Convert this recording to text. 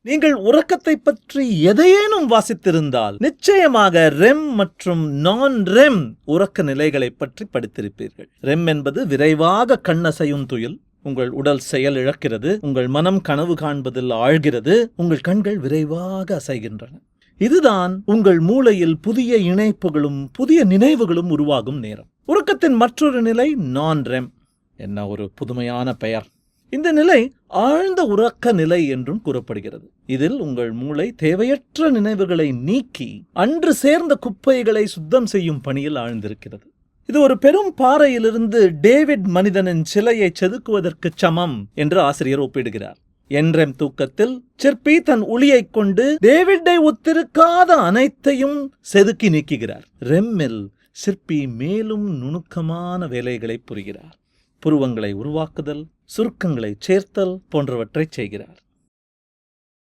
நீங்கள் உறக்கத்தை பற்றி எதையேனும் வாசித்திருந்தால் நிச்சயமாக ரெம் மற்றும் நான் ரெம் உறக்க நிலைகளை பற்றி படித்திருப்பீர்கள். ரெம் என்பது விரைவாக கண்ணசையும் துயில். உங்கள் உடல் செயல் இழக்கிறது, உங்கள் மனம் கனவு காண்பதில் ஆழ்கிறது, உங்கள் கண்கள் விரைவாக அசைகின்றன. இதுதான் உங்கள் மூளையில் புதிய இணைப்புகளும் புதிய நினைவுகளும் உருவாகும் நேரம். உறக்கத்தின் மற்றொரு நிலை நான் ரெம். என்ன ஒரு புதுமையான பெயர்! இந்த நிலை ஆழ்ந்த உறக்க நிலை என்றும் கூறப்படுகிறது. இதில் உங்கள் மூளை தேவையற்ற நினைவுகளை நீக்கி அன்று சேர்ந்த குப்பைகளை சுத்தம் செய்யும் பணியில் ஆழ்ந்திருக்கிறது. இது ஒரு பெரும் பாறையிலிருந்து டேவிட் மனிதனின் சிலையை செதுக்குவதற்கு சமம் என்று ஆசிரியர் ஒப்பிடுகிறார். என்ரெம் தூக்கத்தில் சிற்பி தன் உளியைக் கொண்டு டேவிட்டை ஒத்திருக்காத அனைத்தையும் செதுக்கி நீக்குகிறார். ரெம்மில் சிற்பி மேலும் நுணுக்கமான வேலைகளை புரிகிறார். புருவங்களை உருவாக்குதல், சுருக்கங்களை சேர்த்தல் போன்றவற்றை செய்கிறார்.